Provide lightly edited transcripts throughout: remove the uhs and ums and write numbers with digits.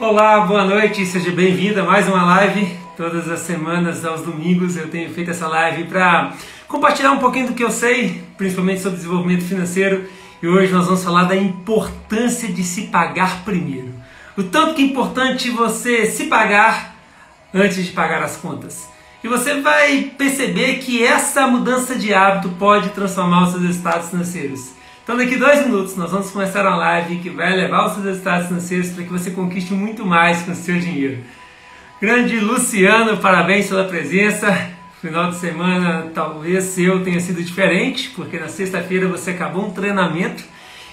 Olá, boa noite, seja bem-vindo a mais uma live. Todas as semanas, aos domingos, eu tenho feito essa live para compartilhar um pouquinho do que eu sei, principalmente sobre desenvolvimento financeiro. E hoje nós vamos falar da importância de se pagar primeiro. O tanto que é importante você se pagar antes de pagar as contas. E você vai perceber que essa mudança de hábito pode transformar os seus resultados financeiros. Então daqui 2 minutos nós vamos começar uma live que vai levar os seus resultados financeiros para que você conquiste muito mais com o seu dinheiro. Grande Luciano, parabéns pela presença. Final de semana talvez eu tenha sido diferente, porque na sexta-feira você acabou um treinamento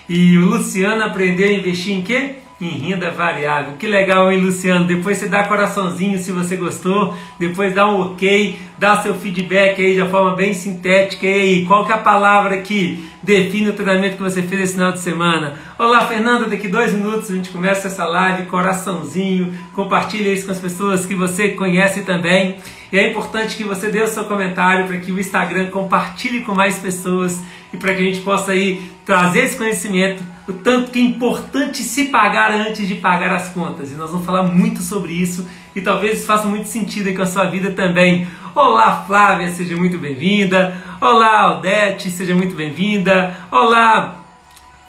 e o Luciano aprendeu a investir em quê? Em renda variável. Que legal, hein, Luciano? Depois você dá coraçãozinho se você gostou, depois dá um ok, dá seu feedback aí de forma bem sintética. E aí, qual que é a palavra que define o treinamento que você fez esse final de semana? Olá, Fernanda, daqui 2 minutos a gente começa essa live, coraçãozinho, compartilha isso com as pessoas que você conhece também. E é importante que você dê o seu comentário para que o Instagram compartilhe com mais pessoas e para que a gente possa aí trazer esse conhecimento, o tanto que é importante se pagar antes de pagar as contas. E nós vamos falar muito sobre isso e talvez isso faça muito sentido com a sua vida também. Olá, Flávia, seja muito bem-vinda. Olá, Odete, seja muito bem-vinda. Olá,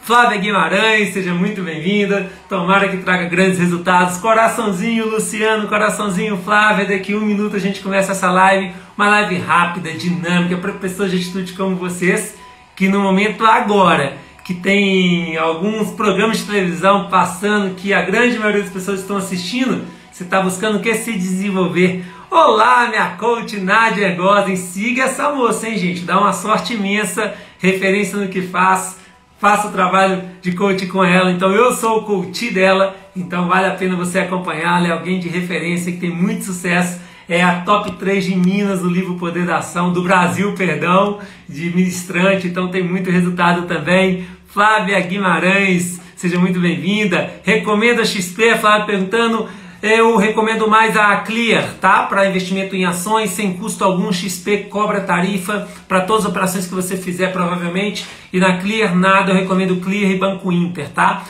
Flávia Guimarães, seja muito bem-vinda. Tomara que traga grandes resultados. Coraçãozinho, Luciano, coraçãozinho, Flávia. Daqui 1 minuto a gente começa essa live. Uma live rápida, dinâmica, para pessoas de atitude como vocês, que no momento agora, que tem alguns programas de televisão passando, que a grande maioria das pessoas estão assistindo, você está buscando o que? Se desenvolver. Olá, minha coach Nádia Ergosen. Siga essa moça, hein, gente? Dá uma sorte imensa, referência no que faz. Faça o trabalho de coach com ela. Então eu sou o coach dela, então vale a pena você acompanhá-la. É alguém de referência que tem muito sucesso. É a top 3 de Minas do livro Poder da Ação, do Brasil, perdão, de ministrante, então tem muito resultado também. Flávia Guimarães, seja muito bem-vinda. Recomenda XP, Flávia perguntando. Eu recomendo mais a Clear, tá? Para investimento em ações, sem custo algum. XP cobra tarifa para todas as operações que você fizer, provavelmente. E na Clear, nada, eu recomendo Clear e Banco Inter, tá?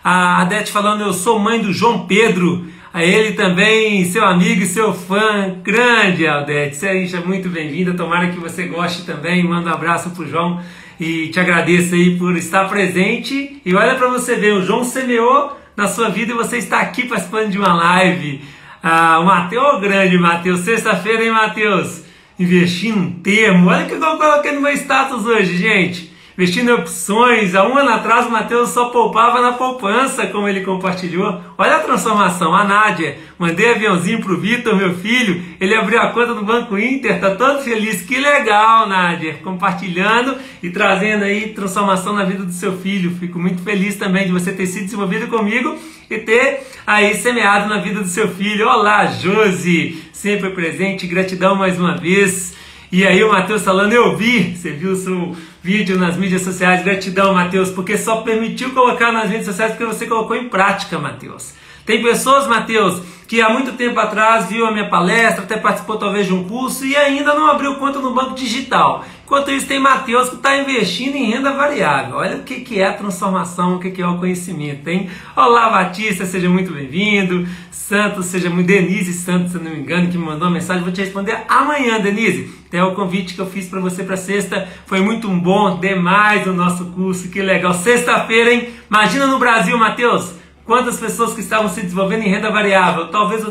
A Adete falando, eu sou mãe do João Pedro. A ele também, seu amigo e seu fã. Grande, Adete. Seja muito bem-vinda. Tomara que você goste também. Manda um abraço pro João. E te agradeço aí por estar presente. E olha para você ver, o João semeou na sua vida e você está aqui participando de uma live. O Matheus, grande Matheus, sexta-feira, hein, Matheus? Investindo um termo, olha o que eu coloquei no meu status hoje, gente. Investindo em opções. Há 1 ano atrás o Matheus só poupava na poupança, como ele compartilhou. Olha a transformação, a Nádia. Mandei aviãozinho pro Vitor, meu filho. Ele abriu a conta no Banco Inter, tá todo feliz. Que legal, Nádia. Compartilhando e trazendo aí transformação na vida do seu filho. Fico muito feliz também de você ter sido desenvolvido comigo e ter aí semeado na vida do seu filho. Olá, Josi, sempre presente. Gratidão mais uma vez. E aí o Matheus falando, eu vi, você viu o seu vídeo nas mídias sociais, gratidão, Matheus, porque só permitiu colocar nas mídias sociais porque você colocou em prática, Matheus. Tem pessoas, Matheus, que há muito tempo atrás viu a minha palestra, até participou talvez de um curso e ainda não abriu conta no banco digital. Enquanto isso tem Matheus que está investindo em renda variável. Olha o que é a transformação, o que é o conhecimento, hein? Olá, Batista, seja muito bem-vindo. Santos, seja muito... Denise Santos, se não me engano, que me mandou uma mensagem. Vou te responder amanhã, Denise. Tem o convite que eu fiz para você para sexta. Foi muito bom, demais o nosso curso. Que legal. Sexta-feira, hein? Imagina no Brasil, Matheus, quantas pessoas que estavam se desenvolvendo em renda variável. Talvez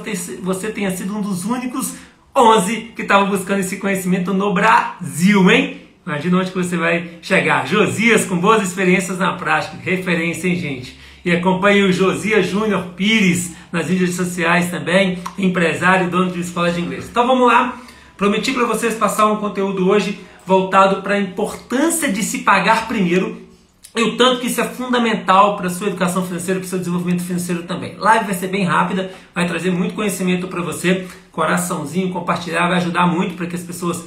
você tenha sido um dos únicos 11 que estavam buscando esse conhecimento no Brasil, hein? Imagina onde que você vai chegar. Josias, com boas experiências na prática. Referência, hein, gente? E acompanhe o Josias Júnior Pires nas mídias sociais também. Empresário e dono de escola de inglês. Então vamos lá. Prometi para vocês passar um conteúdo hoje voltado para a importância de se pagar primeiro e o tanto que isso é fundamental para a sua educação financeira, para o seu desenvolvimento financeiro também. Live vai ser bem rápida, vai trazer muito conhecimento para você. Coraçãozinho, compartilhar, vai ajudar muito para que as pessoas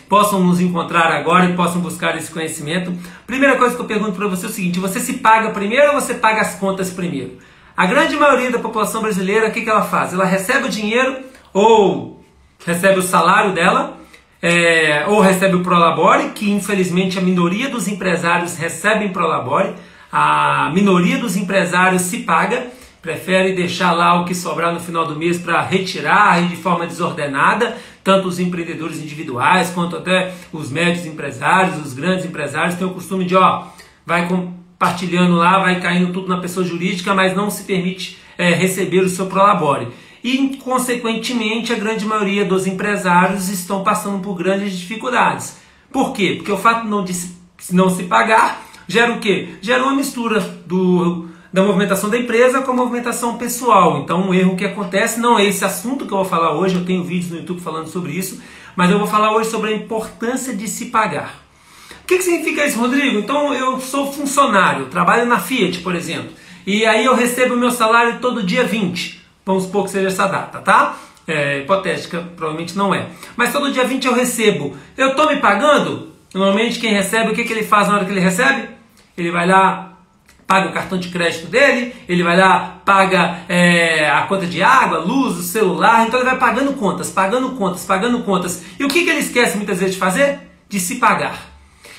possam nos encontrar agora e possam buscar esse conhecimento. Primeira coisa que eu pergunto para você é o seguinte, você se paga primeiro ou você paga as contas primeiro? A grande maioria da população brasileira, o que ela faz? Ela recebe o dinheiro ou recebe o salário dela, ou recebe o Prolabore, que infelizmente a minoria dos empresários recebem Prolabore, a minoria dos empresários se paga prefere deixar lá o que sobrar no final do mês para retirar e de forma desordenada. Tanto os empreendedores individuais quanto até os médios empresários, os grandes empresários têm o costume de, vai compartilhando lá, vai caindo tudo na pessoa jurídica, mas não se permite receber o seu prolabore. E, consequentemente, a grande maioria dos empresários estão passando por grandes dificuldades. Por quê? Porque o fato de não se pagar gera o quê? Gera uma mistura da movimentação da empresa com a movimentação pessoal. Então, um erro que acontece, não é esse assunto que eu vou falar hoje, eu tenho vídeos no YouTube falando sobre isso, mas eu vou falar hoje sobre a importância de se pagar. O que significa isso, Rodrigo? Então, eu sou funcionário, trabalho na Fiat, por exemplo, e aí eu recebo o meu salário todo dia 20. Vamos supor que seja essa data, tá? Hipotética, provavelmente não é. Mas todo dia 20 eu recebo. Eu estou me pagando? Normalmente quem recebe, o que ele faz na hora que ele recebe? Ele vai lá, paga o cartão de crédito dele, ele vai lá, paga a conta de água, luz, o celular, então ele vai pagando contas, pagando contas, pagando contas. E o que ele esquece muitas vezes de fazer? De se pagar.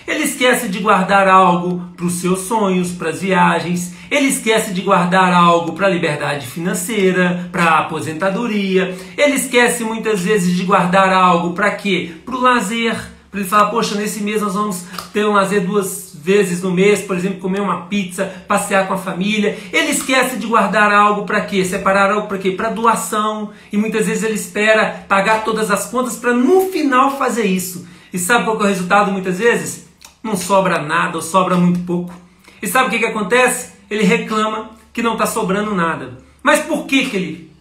Ele esquece de guardar algo para os seus sonhos, para as viagens, ele esquece de guardar algo para a liberdade financeira, para a aposentadoria, ele esquece muitas vezes de guardar algo para quê? Para o lazer. Para ele falar, poxa, nesse mês nós vamos ter um lazer 2 vezes no mês, por exemplo, comer uma pizza, passear com a família. Ele esquece de guardar algo para quê? Separar algo para quê? Para doação. E muitas vezes ele espera pagar todas as contas para no final fazer isso. E sabe qual que é o resultado muitas vezes? Não sobra nada ou sobra muito pouco. E sabe o que acontece? Ele reclama que não está sobrando nada. Mas por que ele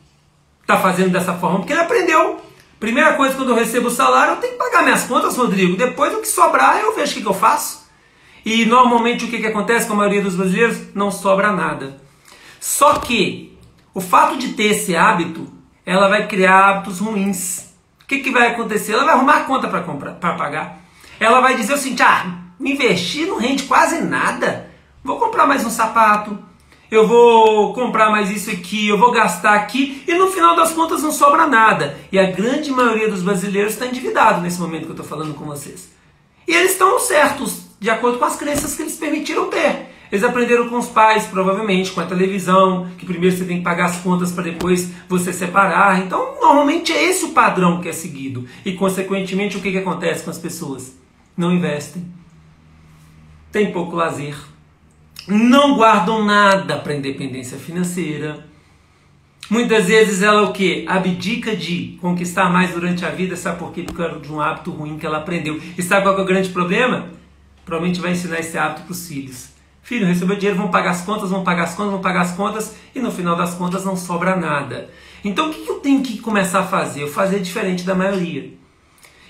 está fazendo dessa forma? Porque ele aprendeu. Primeira coisa, quando eu recebo o salário, eu tenho que pagar minhas contas, Rodrigo. Depois, o que sobrar, eu vejo o que eu faço. E, normalmente, o que acontece com a maioria dos brasileiros? Não sobra nada. Só que, o fato de ter esse hábito, ela vai criar hábitos ruins. O que vai acontecer? Ela vai arrumar a conta para pagar. Ela vai dizer o seguinte, investir não rende quase nada. Vou comprar mais um sapato. Eu vou comprar mais isso aqui, eu vou gastar aqui, e no final das contas não sobra nada. E a grande maioria dos brasileiros está endividado nesse momento que eu estou falando com vocês. E eles estão certos, de acordo com as crenças que eles permitiram ter. Eles aprenderam com os pais, provavelmente, com a televisão, que primeiro você tem que pagar as contas para depois você separar. Então, normalmente é esse o padrão que é seguido. E, consequentemente, o que acontece com as pessoas? Não investem. Tem pouco lazer. Não guardam nada para a independência financeira. Muitas vezes ela o quê? Abdica de conquistar mais durante a vida, sabe por quê? Por causa de um hábito ruim que ela aprendeu. E sabe qual que é o grande problema? Provavelmente vai ensinar esse hábito para os filhos. Filho, recebeu dinheiro, vão pagar as contas, vão pagar as contas, vão pagar as contas, e no final das contas não sobra nada. Então o que eu tenho que começar a fazer? Eu fazer diferente da maioria.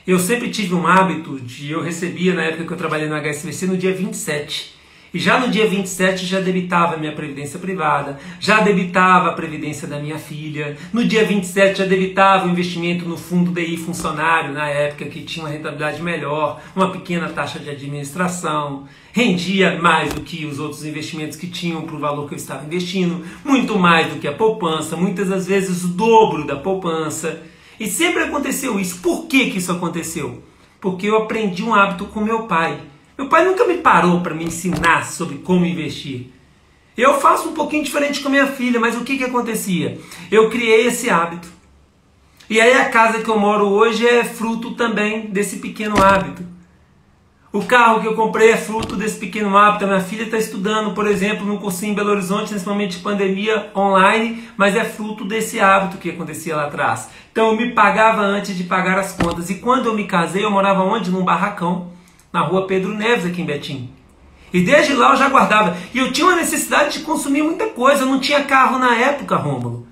Eu sempre tive um hábito eu recebia na época que eu trabalhei no HSBC no dia 27. E já no dia 27 já debitava a minha previdência privada, já debitava a previdência da minha filha. No dia 27 já debitava o investimento no fundo DI funcionário, na época que tinha uma rentabilidade melhor, uma pequena taxa de administração. Rendia mais do que os outros investimentos que tinham para o valor que eu estava investindo, muito mais do que a poupança, muitas das vezes o dobro da poupança. E sempre aconteceu isso. Por que isso aconteceu? Porque eu aprendi um hábito com meu pai. Meu pai nunca me parou para me ensinar sobre como investir. Eu faço um pouquinho diferente com a minha filha, mas o que acontecia? Eu criei esse hábito. E aí a casa que eu moro hoje é fruto também desse pequeno hábito. O carro que eu comprei é fruto desse pequeno hábito. A minha filha está estudando, por exemplo, num cursinho em Belo Horizonte, nesse momento de pandemia, online, mas é fruto desse hábito que acontecia lá atrás. Então eu me pagava antes de pagar as contas. E quando eu me casei, eu morava onde? Num barracão, na rua Pedro Neves, aqui em Betim. E desde lá eu já guardava. E eu tinha uma necessidade de consumir muita coisa. Eu não tinha carro na época, Rômulo.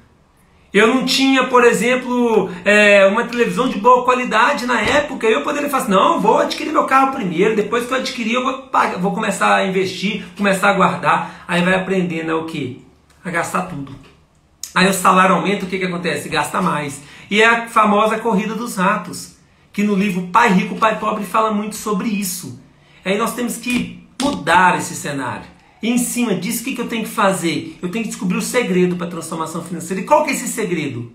Eu não tinha, por exemplo, uma televisão de boa qualidade na época. Eu poderia falar assim, não, vou adquirir meu carro primeiro. Depois que eu adquirir, eu vou começar a investir, começar a guardar. Aí vai aprendendo o quê? A gastar tudo. Aí o salário aumenta, o que acontece? Gasta mais. E é a famosa corrida dos ratos, que no livro Pai Rico, Pai Pobre fala muito sobre isso. Aí nós temos que mudar esse cenário. E em cima disso, o que eu tenho que fazer? Eu tenho que descobrir o segredo para a transformação financeira. E qual que é esse segredo?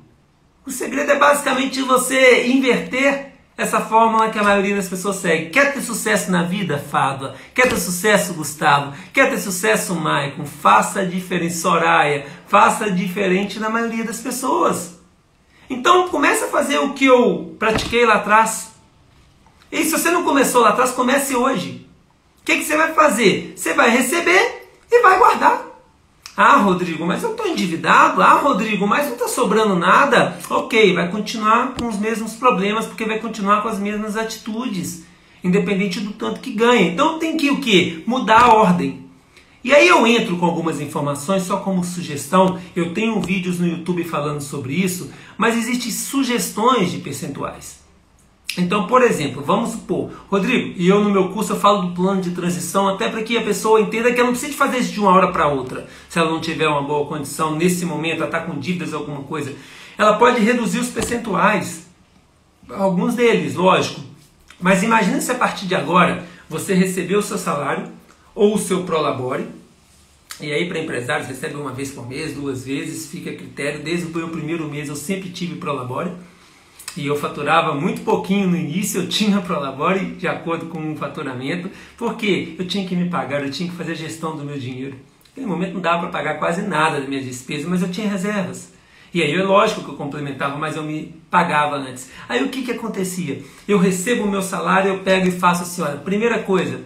O segredo é basicamente você inverter Essa fórmula que a maioria das pessoas segue. Quer ter sucesso na vida? Fábula. Quer ter sucesso, Gustavo? Quer ter sucesso, Maicon? Faça diferente, Soraya. Faça diferente na maioria das pessoas. Então comece a fazer o que eu pratiquei lá atrás. E se você não começou lá atrás, comece hoje. O que você vai fazer? Você vai receber e vai guardar. Ah, Rodrigo, mas eu estou endividado. Ah, Rodrigo, mas não está sobrando nada. Ok, vai continuar com os mesmos problemas, porque vai continuar com as mesmas atitudes, independente do tanto que ganha. Então tem que o quê? Mudar a ordem. E aí eu entro com algumas informações, só como sugestão. Eu tenho vídeos no YouTube falando sobre isso, mas existem sugestões de percentuais. Então, por exemplo, vamos supor, Rodrigo, e eu no meu curso eu falo do plano de transição até para que a pessoa entenda que ela não precisa fazer isso de uma hora para outra. Se ela não tiver uma boa condição, nesse momento ela está com dívidas ou alguma coisa, ela pode reduzir os percentuais. Alguns deles, lógico. Mas imagine se a partir de agora você recebeu o seu salário ou o seu Prolabore, e aí para empresários recebe uma vez por mês, 2 vezes, fica a critério. Desde o meu primeiro mês eu sempre tive Prolabore. E eu faturava muito pouquinho no início, eu tinha Prolabore de acordo com o faturamento, porque eu tinha que me pagar, eu tinha que fazer a gestão do meu dinheiro. Naquele momento não dava para pagar quase nada das minhas despesas, mas eu tinha reservas. E aí é lógico que eu complementava, mas eu me pagava antes. Aí o que acontecia? Eu recebo o meu salário, eu pego e faço assim, olha, primeira coisa,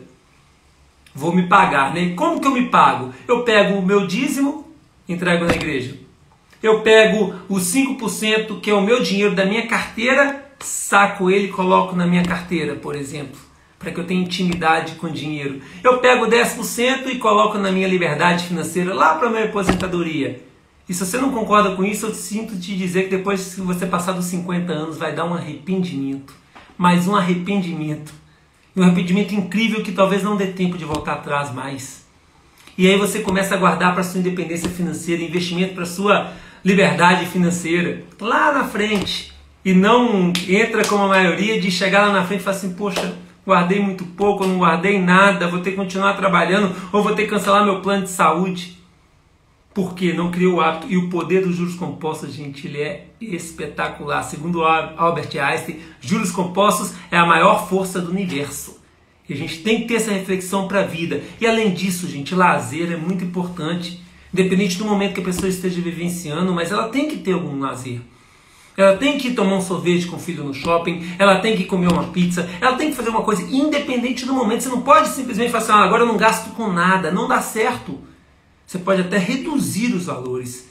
vou me pagar, né? Como que eu me pago? Eu pego o meu dízimo, entrego na igreja. Eu pego os 5%, que é o meu dinheiro da minha carteira, saco ele e coloco na minha carteira, por exemplo, para que eu tenha intimidade com o dinheiro. Eu pego 10% e coloco na minha liberdade financeira, lá para a minha aposentadoria. E se você não concorda com isso, eu sinto te dizer que depois que você passar dos 50 anos, vai dar um arrependimento. Mais um arrependimento. Um arrependimento incrível que talvez não dê tempo de voltar atrás mais. E aí você começa a guardar para sua independência financeira, investimento para sua liberdade financeira, lá na frente. E não entra como a maioria de chegar lá na frente e falar assim, poxa, guardei muito pouco, eu não guardei nada, vou ter que continuar trabalhando, ou vou ter que cancelar meu plano de saúde. Porque não criou o hábito. E o poder dos juros compostos, gente, ele é espetacular. Segundo Albert Einstein, juros compostos é a maior força do universo. E a gente tem que ter essa reflexão para a vida. E além disso, gente, lazer é muito importante. Independente do momento que a pessoa esteja vivenciando, mas ela tem que ter algum lazer. Ela tem que tomar um sorvete com o filho no shopping, ela tem que comer uma pizza, ela tem que fazer uma coisa independente do momento. Você não pode simplesmente falar assim, agora eu não gasto com nada, não dá certo. Você pode até reduzir os valores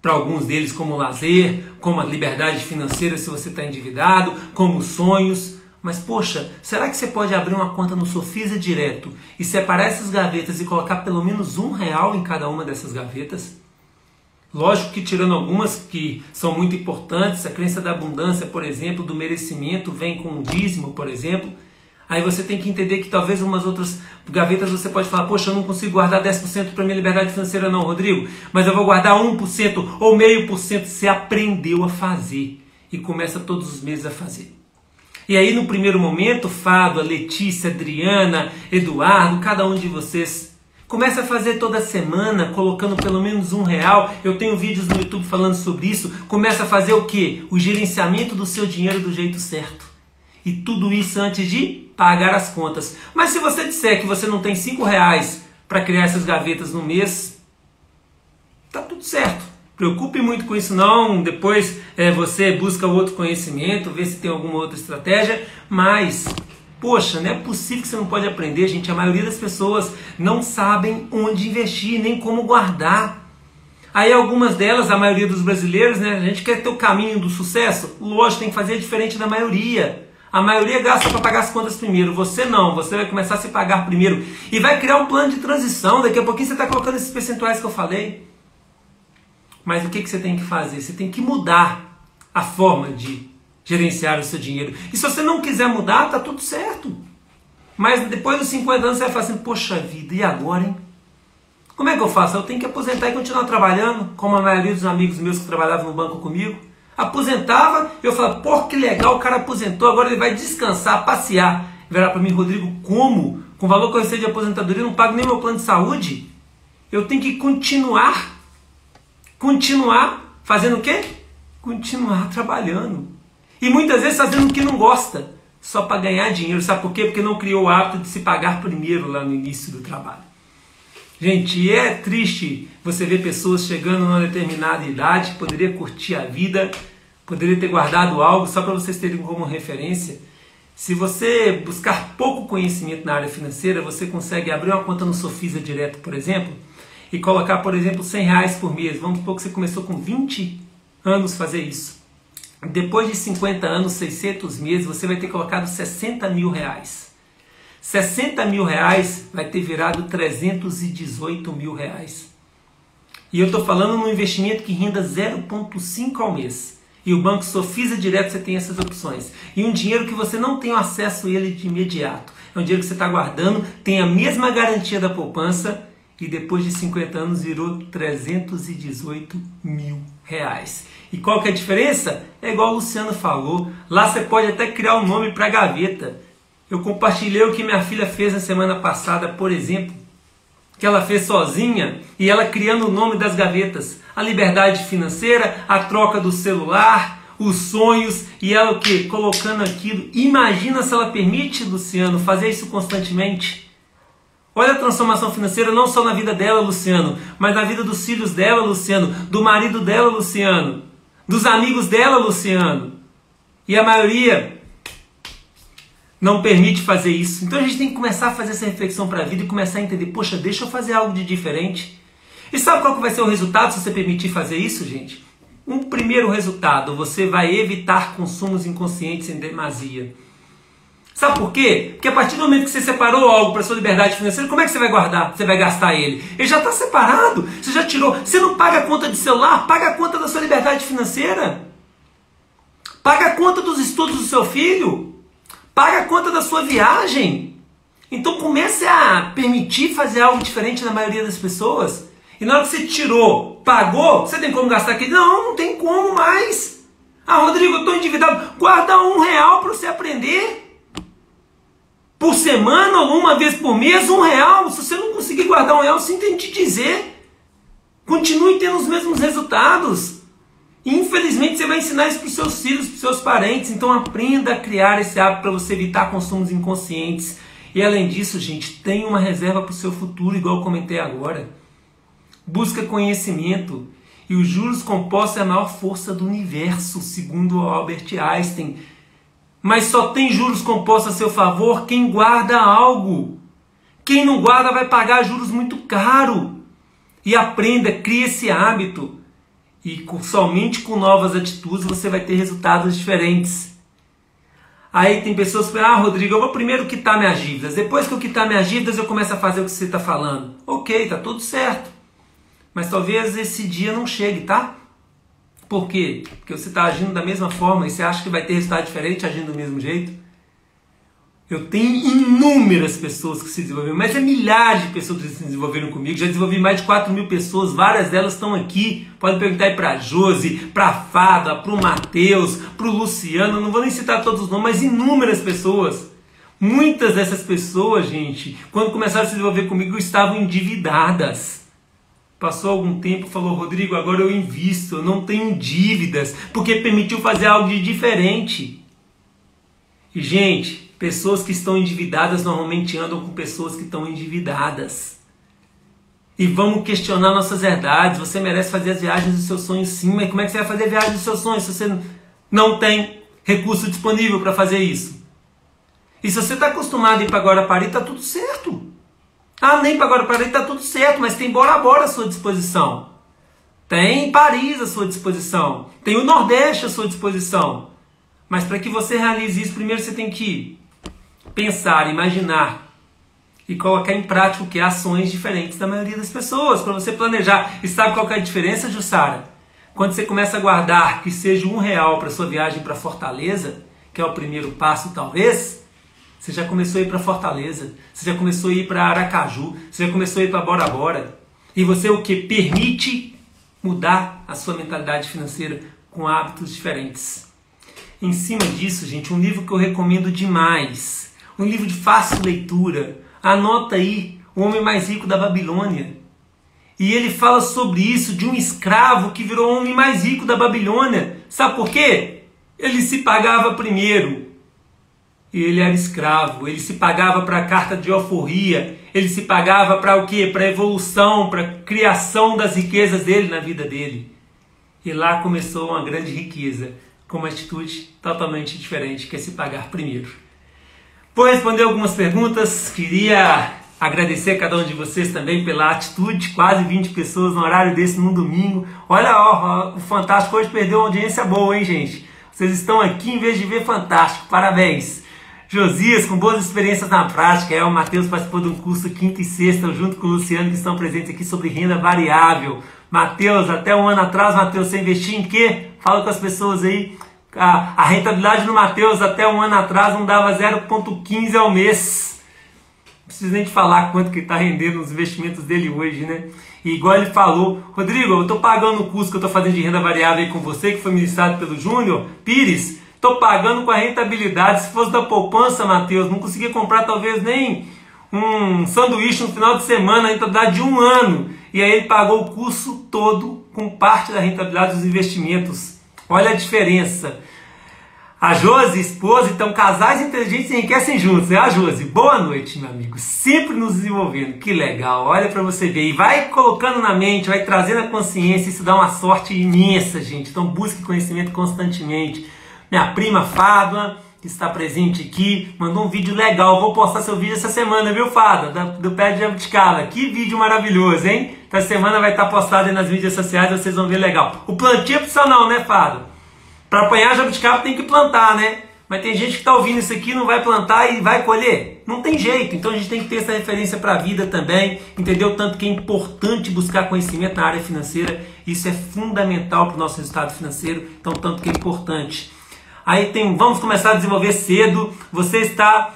para alguns deles, como lazer, como a liberdade financeira se você está endividado, como sonhos. Mas, poxa, será que você pode abrir uma conta no Sofisa direto e separar essas gavetas e colocar pelo menos R$1 em cada uma dessas gavetas? Lógico que tirando algumas que são muito importantes, a crença da abundância, por exemplo, do merecimento, vem com o dízimo, por exemplo. Aí você tem que entender que talvez umas outras gavetas você pode falar, poxa, eu não consigo guardar 10% para minha liberdade financeira não, Rodrigo, mas eu vou guardar 1% ou 0,5%. Você aprendeu a fazer e começa todos os meses a fazer. E aí no primeiro momento, Fábio, Letícia, Adriana, Eduardo, cada um de vocês, começa a fazer toda semana, colocando pelo menos R$1. Eu tenho vídeos no YouTube falando sobre isso. Começa a fazer o quê? O gerenciamento do seu dinheiro do jeito certo. E tudo isso antes de pagar as contas. Mas se você disser que você não tem R$5 para criar essas gavetas no mês, tá tudo certo. Preocupe muito com isso não, depois você busca outro conhecimento, vê se tem alguma outra estratégia, mas, poxa, não é possível que você não pode aprender, gente. A maioria das pessoas não sabem onde investir, nem como guardar. Aí algumas delas, a maioria dos brasileiros, né, a gente quer ter o caminho do sucesso, lógico, tem que fazer diferente da maioria. A maioria gasta para pagar as contas primeiro, você não, você vai começar a se pagar primeiro e vai criar um plano de transição, daqui a pouquinho você está colocando esses percentuais que eu falei. Mas o que você tem que fazer? Você tem que mudar a forma de gerenciar o seu dinheiro. E se você não quiser mudar, tá tudo certo. Mas depois dos 50 anos você vai falar assim, poxa vida, e agora, hein? Como é que eu faço? Eu tenho que aposentar e continuar trabalhando, como a maioria dos amigos meus que trabalhavam no banco comigo. Aposentava, eu falava, pô, que legal, o cara aposentou, agora ele vai descansar, passear. Virar para mim, Rodrigo, como? Com o valor que eu recebo de aposentadoria, eu não pago nem meu plano de saúde. Eu tenho que continuar fazendo o quê? Continuar trabalhando. E muitas vezes fazendo o que não gosta, só para ganhar dinheiro. Sabe por quê? Porque não criou o hábito de se pagar primeiro lá no início do trabalho. Gente, é triste você ver pessoas chegando numa determinada idade, poderia curtir a vida, poderia ter guardado algo, só para vocês terem como referência. Se você buscar pouco conhecimento na área financeira, você consegue abrir uma conta no Sofisa Direto, por exemplo, e colocar, por exemplo, R$100 por mês. Vamos supor que você começou com 20 anos a fazer isso. Depois de 50 anos, 600 meses, você vai ter colocado R$60 mil. R$60 mil vai ter virado R$318 mil. E eu estou falando num investimento que renda 0,5 ao mês. E o Banco Sofisa Direto você tem essas opções. E um dinheiro que você não tem acesso a ele de imediato. É um dinheiro que você está guardando, tem a mesma garantia da poupança e depois de 50 anos virou R$318 mil. E qual que é a diferença? É igual o Luciano falou, lá você pode até criar um nome para a gaveta. Eu compartilhei o que minha filha fez na semana passada, por exemplo, que ela fez sozinha e ela criando o nome das gavetas. A liberdade financeira, a troca do celular, os sonhos e ela o quê? Colocando aquilo. Imagina se ela permite, Luciano, fazer isso constantemente. Olha a transformação financeira não só na vida dela, Luciano, mas na vida dos filhos dela, Luciano, do marido dela, Luciano, dos amigos dela, Luciano. E a maioria não permite fazer isso. Então a gente tem que começar a fazer essa reflexão para a vida e começar a entender, poxa, deixa eu fazer algo de diferente. E sabe qual que vai ser o resultado se você permitir fazer isso, gente? Um primeiro resultado, você vai evitar consumos inconscientes em demasia. Sabe por quê? Porque a partir do momento que você separou algo para sua liberdade financeira, como é que você vai guardar? Você vai gastar ele? Ele já está separado, você já tirou. Você não paga a conta de celular, paga a conta da sua liberdade financeira. Paga a conta dos estudos do seu filho. Paga a conta da sua viagem. Então comece a permitir fazer algo diferente na maioria das pessoas. E na hora que você tirou, pagou, você tem como gastar aqui? Não, não tem como mais. Ah, Rodrigo, eu estou endividado. Guarda R$1 para você aprender. Por semana ou uma vez por mês, R$1. Se você não conseguir guardar R$1, sinto em te dizer. Continue tendo os mesmos resultados. E, infelizmente você vai ensinar isso para os seus filhos, para os seus parentes. Então aprenda a criar esse hábito para você evitar consumos inconscientes. E além disso, gente, tenha uma reserva para o seu futuro, igual eu comentei agora. Busca conhecimento. E os juros compostos é a maior força do universo, segundo Albert Einstein. Mas só tem juros compostos a seu favor quem guarda algo. Quem não guarda vai pagar juros muito caro. E aprenda, crie esse hábito. E somente com novas atitudes você vai ter resultados diferentes. Aí tem pessoas que falam, Rodrigo, eu vou primeiro quitar minhas dívidas. Depois que eu quitar minhas dívidas, eu começo a fazer o que você está falando. Ok, tá tudo certo. Mas talvez esse dia não chegue, tá? Por quê? Porque você está agindo da mesma forma e você acha que vai ter resultado diferente agindo do mesmo jeito? Eu tenho inúmeras pessoas que se desenvolveram, mas é milhares de pessoas que se desenvolveram comigo. Já desenvolvi mais de 4.000 pessoas, várias delas estão aqui. Pode perguntar aí para a Josi, para a Fada, para o Matheus, para o Luciano. Não vou nem citar todos os nomes, mas inúmeras pessoas. Muitas dessas pessoas, gente, quando começaram a se desenvolver comigo, estavam endividadas. Passou algum tempo e falou, Rodrigo, agora eu invisto, eu não tenho dívidas, porque permitiu fazer algo de diferente. E, gente, pessoas que estão endividadas normalmente andam com pessoas que estão endividadas. E vamos questionar nossas verdades. Você merece fazer as viagens dos seus sonhos sim, mas como é que você vai fazer a viagem dos seus sonhos se você não tem recurso disponível para fazer isso? E se você está acostumado a ir para Guarapari, está tudo certo. Ah, nem para Guarapari está tudo certo, mas tem Bora Bora à sua disposição. Tem Paris à sua disposição. Tem o Nordeste à sua disposição. Mas para que você realize isso, primeiro você tem que pensar, imaginar e colocar em prática o que é ações diferentes da maioria das pessoas, para você planejar. E sabe qual que é a diferença, Jussara? Quando você começa a guardar que seja R$1 para sua viagem para Fortaleza, que é o primeiro passo talvez, você já começou a ir para Fortaleza, você já começou a ir para Aracaju, você já começou a ir para Bora Bora. E você o que? Permite mudar a sua mentalidade financeira com hábitos diferentes. Em cima disso, gente, um livro que eu recomendo demais, um livro de fácil leitura, anota aí, O Homem Mais Rico da Babilônia. E ele fala sobre isso, de um escravo que virou o homem mais rico da Babilônia. Sabe por quê? ele se pagava primeiro. Ele era escravo, ele se pagava para a carta de alforria, ele se pagava para o quê? Para a evolução, para a criação das riquezas dele na vida dele. E lá começou uma grande riqueza, com uma atitude totalmente diferente, que é se pagar primeiro. Vou responder algumas perguntas, queria agradecer a cada um de vocês também pela atitude, quase 20 pessoas no horário desse, num domingo. Olha, ó, o Fantástico hoje perdeu uma audiência boa, hein, gente? Vocês estão aqui em vez de ver Fantástico, parabéns! Josias, com boas experiências na prática. O Matheus participou de um curso quinta e sexta, junto com o Luciano, que estão presentes aqui sobre renda variável. Matheus, até um ano atrás, Matheus, você investia em quê? Fala com as pessoas aí. A rentabilidade do Matheus até um ano atrás não dava 0,15 ao mês. Não preciso nem te falar quanto que ele está rendendo os investimentos dele hoje, né? E igual ele falou, Rodrigo, eu estou pagando o curso que eu estou fazendo de renda variável aí com você, que foi ministrado pelo Júnior Pires. Estou pagando com a rentabilidade. Se fosse da poupança, Matheus, não conseguia comprar talvez nem um sanduíche no final de semana, a rentabilidade de um ano. E aí ele pagou o curso todo com parte da rentabilidade dos investimentos. Olha a diferença. A Josi, esposa, então casais inteligentes enriquecem juntos. É a Josi. Boa noite, meu amigo. Sempre nos desenvolvendo. Que legal. Olha para você ver. E vai colocando na mente, vai trazendo a consciência. Isso dá uma sorte imensa, gente. Então busque conhecimento constantemente. Minha prima Fábio, que está presente aqui, mandou um vídeo legal. Vou postar seu vídeo essa semana, viu, Fábio? Do pé de jabuticaba. Que vídeo maravilhoso, hein? Essa semana vai estar postado aí nas mídias sociais, vocês vão ver legal. O plantio é opcional, né, Fábio? Para apanhar jabuticaba tem que plantar, né? Mas tem gente que está ouvindo isso aqui, não vai plantar e vai colher. Não tem jeito. Então a gente tem que ter essa referência para a vida também. Entendeu? Tanto que é importante buscar conhecimento na área financeira. Isso é fundamental para o nosso resultado financeiro. Então, tanto que é importante. Aí vamos começar a desenvolver cedo. Você está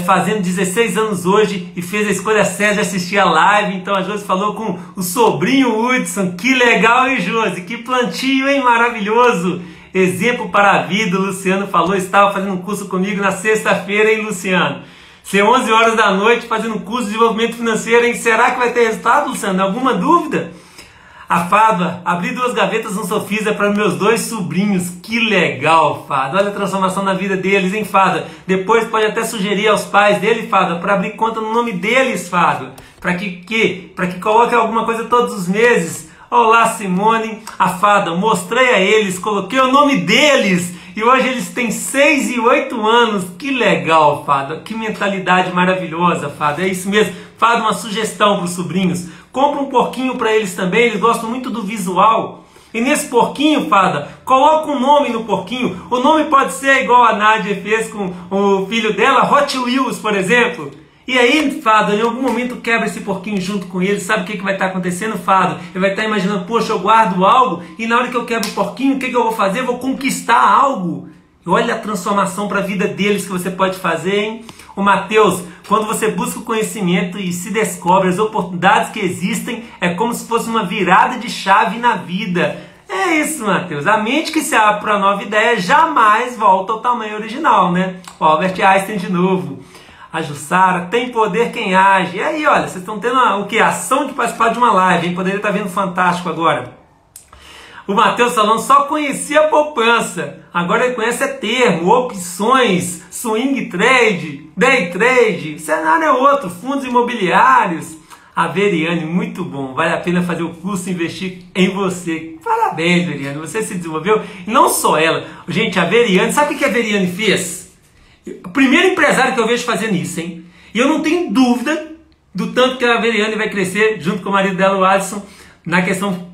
fazendo 16 anos hoje e fez a escolha certa de assistir a live. Então a Josi falou com o sobrinho Hudson. Que legal, hein, Josi? Que plantio, hein? Maravilhoso. Exemplo para a vida. O Luciano falou, estava fazendo um curso comigo na sexta-feira, hein, Luciano? Ser 11 horas da noite fazendo um curso de desenvolvimento financeiro, hein? Será que vai ter resultado, Luciano? Alguma dúvida? A Fada, abri 2 gavetas no Sofisa para meus 2 sobrinhos. Que legal, Fada. Olha a transformação na vida deles, hein, Fada? Depois pode até sugerir aos pais dele, Fada, para abrir conta no nome deles, Fada. Para que coloque alguma coisa todos os meses. Olá, Simone. A Fada, mostrei a eles, coloquei o nome deles. E hoje eles têm 6 e 8 anos. Que legal, Fada. Que mentalidade maravilhosa, Fada. É isso mesmo. Fada, uma sugestão para os sobrinhos. Compra um porquinho para eles também, eles gostam muito do visual. E nesse porquinho, Fada, coloca um nome no porquinho. O nome pode ser igual a Nádia fez com o filho dela, Hot Wheels, por exemplo. E aí, Fada, em algum momento quebra esse porquinho junto com ele. Sabe o que vai estar acontecendo, Fada? Ele vai estar imaginando, poxa, eu guardo algo e na hora que eu quebro o porquinho, o que eu vou fazer? Eu vou conquistar algo. E olha a transformação para a vida deles que você pode fazer, hein? O Matheus, quando você busca o conhecimento e se descobre as oportunidades que existem, é como se fosse uma virada de chave na vida. É isso, Matheus. A mente que se abre para nova ideia jamais volta ao tamanho original, né? O Albert Einstein de novo. A Jussara, tem poder quem age. E aí, olha, vocês estão tendo o que? A ação de participar de uma live, hein? Poderia estar vendo Fantástico agora. O Matheus falando, só conhecia a poupança. Agora ele conhece termo, opções, swing trade, day trade. O cenário é outro, fundos imobiliários. A Veriane, muito bom. Vale a pena fazer o curso e investir em você. Parabéns, Veriane. Você se desenvolveu. E não só ela. Gente, a Veriane, sabe o que a Veriane fez? O primeiro empresário que eu vejo fazendo isso, hein? E eu não tenho dúvida do tanto que a Veriane vai crescer, junto com o marido dela, o Alisson, na questão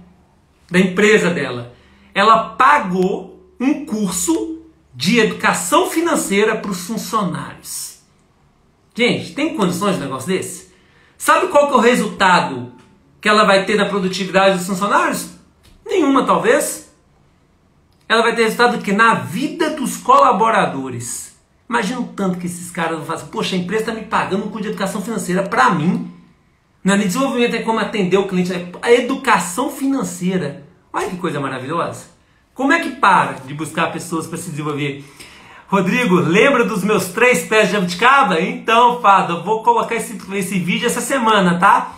da empresa dela. Ela pagou um curso de educação financeira para os funcionários. Gente, tem condições de um negócio desse? Sabe qual que é o resultado que ela vai ter na produtividade dos funcionários? Nenhuma, talvez. Ela vai ter resultado que na vida dos colaboradores. Imagina o tanto que esses caras vão fazer. Poxa, a empresa está me pagando um curso de educação financeira para mim. Não é desenvolvimento, é como atender o cliente. É a educação financeira. Olha que coisa maravilhosa. Como é que para de buscar pessoas para se desenvolver? Rodrigo, lembra dos meus 3 pés de jabuticaba? Então, Fada, eu vou colocar esse vídeo essa semana, tá?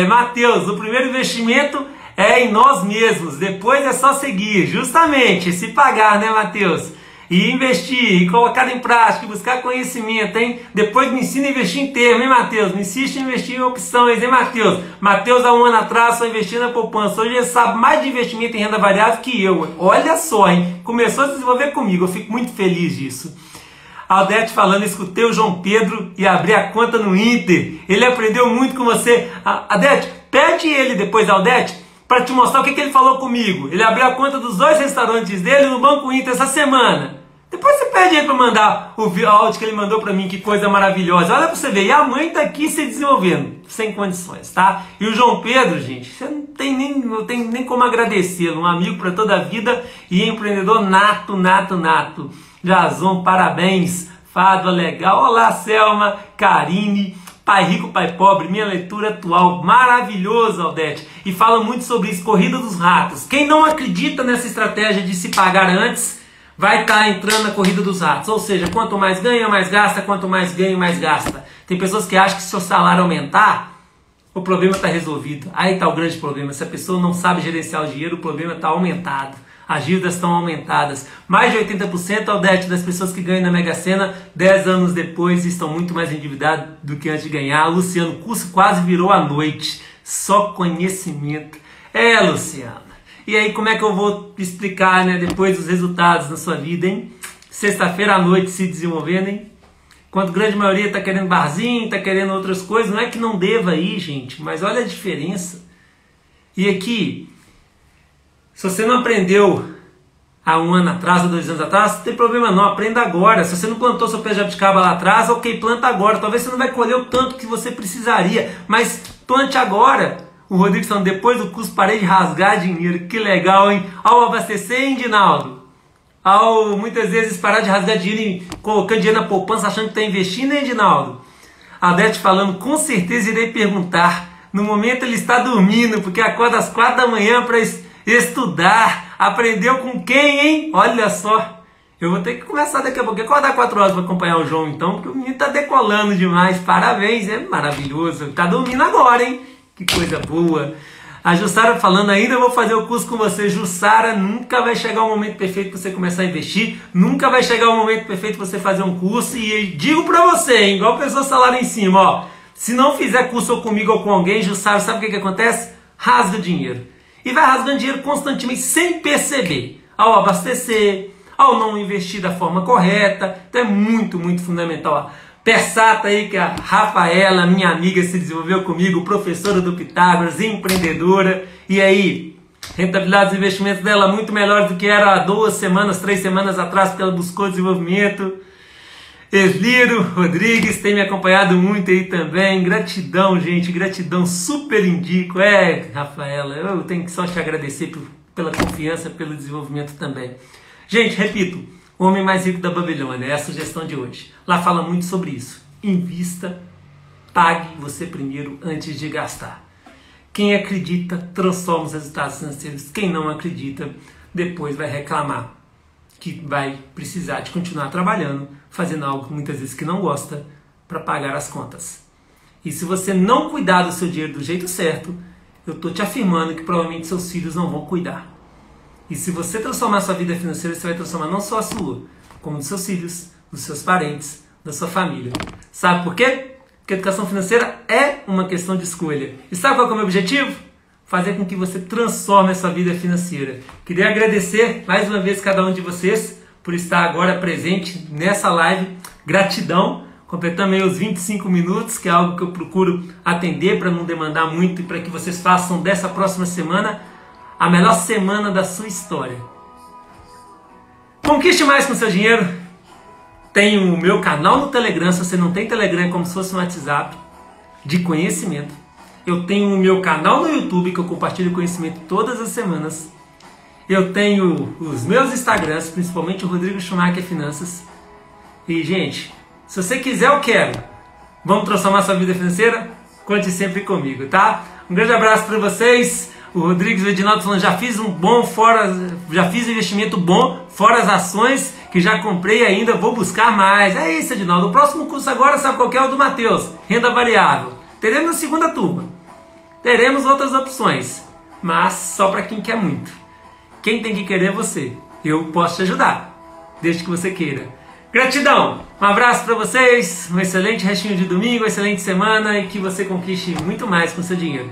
Matheus, o primeiro investimento é em nós mesmos. Depois é só seguir. Justamente, se pagar, né, Matheus? e investir, e colocar em prática, e buscar conhecimento, hein? Depois me ensina a investir em termo, hein, Matheus? Me insiste em investir em opções, hein, Matheus? Matheus, há um ano atrás, só investia na poupança. Hoje ele sabe mais de investimento em renda variável que eu. Olha só, hein? Começou a se desenvolver comigo, eu fico muito feliz disso. Aldete falando, escutei o João Pedro e abri a conta no Inter. Ele aprendeu muito com você. Aldete, pede ele depois, Aldete, para te mostrar o que ele falou comigo. Ele abriu a conta dos 2 restaurantes dele no Banco Inter essa semana. Depois você pede ele para mandar o áudio que ele mandou para mim, que coisa maravilhosa. Olha para você ver, e a mãe tá aqui se desenvolvendo, sem condições, tá? E o João Pedro, gente, você não tem nem como agradecê-lo. Um amigo para toda a vida e empreendedor nato. Jason, parabéns. Fábio, legal. Olá, Selma, Karine. Pai Rico, Pai Pobre, minha leitura atual, maravilhoso, Aldete. E fala muito sobre isso, corrida dos ratos. Quem não acredita nessa estratégia de se pagar antes, vai estar entrando na corrida dos ratos. Ou seja, quanto mais ganha, mais gasta, quanto mais ganha, mais gasta. Tem pessoas que acham que se o seu salário aumentar, o problema está resolvido. Aí está o grande problema. Se a pessoa não sabe gerenciar o dinheiro, o problema está aumentado. As dívidas estão aumentadas. Mais de 80%, Aldete, das pessoas que ganham na Mega Sena, 10 anos depois, estão muito mais endividadas do que antes de ganhar. Luciano, o curso quase virou à noite. Só conhecimento. Luciano. E aí, como é que eu vou explicar, né, depois os resultados na sua vida, hein? Sexta-feira à noite se desenvolvendo, hein? Enquanto a grande maioria está querendo barzinho, está querendo outras coisas. Não é que não deva ir, gente, mas olha a diferença. E aqui, se você não aprendeu há 1 ano atrás, há 2 anos atrás, não tem problema não, aprenda agora. Se você não plantou seu pé de jabuticaba lá atrás, ok, planta agora. Talvez você não vai colher o tanto que você precisaria, mas plante agora. O Rodrigo falando, depois do curso parei de rasgar dinheiro. Que legal, hein? Ao abastecer, hein, Dinaldo? Ao muitas vezes parar de rasgar dinheiro e colocando dinheiro na poupança achando que está investindo, hein, Dinaldo? A Aldete falando, com certeza irei perguntar. No momento ele está dormindo, porque acorda às 4 da manhã para estudar. Aprendeu com quem, hein? Olha só. Eu vou ter que começar daqui a pouco. Acordar 4 horas para acompanhar o João, então, porque o menino está decolando demais. Parabéns, é maravilhoso. Está dormindo agora, hein? Que coisa boa. A Jussara falando, ainda vou fazer o curso com você. Jussara, nunca vai chegar o momento perfeito para você começar a investir. Nunca vai chegar o momento perfeito para você fazer um curso. E digo para você, hein? Igual a pessoa está lá em cima, ó. Se não fizer curso ou comigo ou com alguém, Jussara, sabe o que acontece? Rasga dinheiro. E vai rasgando dinheiro constantemente, sem perceber. Ao abastecer, ao não investir da forma correta. Então é muito, muito fundamental. Persata aí, que a Rafaela, minha amiga, se desenvolveu comigo, professora do Pitágoras, empreendedora. E aí, rentabilidade dos investimentos dela muito melhor do que era há 2 semanas, 3 semanas atrás, porque ela buscou desenvolvimento. Esliro Rodrigues tem me acompanhado muito aí também. Gratidão, gente, gratidão, super indico. Rafaela, eu tenho que só te agradecer pela confiança, pelo desenvolvimento também. Gente, repito, o Homem Mais Rico da Babilônia é a sugestão de hoje. Lá fala muito sobre isso. Invista, pague você primeiro antes de gastar. Quem acredita, transforma os resultados financeiros. Quem não acredita, depois vai reclamar que vai precisar de continuar trabalhando, fazendo algo muitas vezes que não gosta, para pagar as contas. E se você não cuidar do seu dinheiro do jeito certo, eu estou te afirmando que provavelmente seus filhos não vão cuidar. E se você transformar a sua vida financeira, você vai transformar não só a sua, como dos seus filhos, dos seus parentes, da sua família. Sabe por quê? Porque a educação financeira é uma questão de escolha. E sabe qual é o meu objetivo? Fazer com que você transforme a sua vida financeira. Queria agradecer mais uma vez cada um de vocês por estar agora presente nessa live. Gratidão. Completamos aí os 25 minutos, que é algo que eu procuro atender para não demandar muito e para que vocês façam dessa próxima semana a melhor semana da sua história. Conquiste mais com seu dinheiro. Tem o meu canal no Telegram. Se você não tem Telegram, é como se fosse um WhatsApp de conhecimento. Eu tenho o meu canal no YouTube, que eu compartilho conhecimento todas as semanas. Eu tenho os meus Instagrams, principalmente o Rodrigo Schumacher Finanças. E, gente, se você quiser, eu quero. Vamos transformar sua vida financeira? Conte sempre comigo, tá? Um grande abraço para vocês. O Rodrigues Edinaldo falando, já fiz investimento bom, fora as ações, que já comprei ainda, vou buscar mais. É isso, Edinaldo. O próximo curso agora, sabe qual que é? O do Matheus, renda variável. Teremos a segunda turma. Teremos outras opções, mas só para quem quer muito. Quem tem que querer é você. Eu posso te ajudar. desde que você queira. Gratidão, um abraço para vocês, um excelente restinho de domingo, excelente semana e que você conquiste muito mais com seu dinheiro.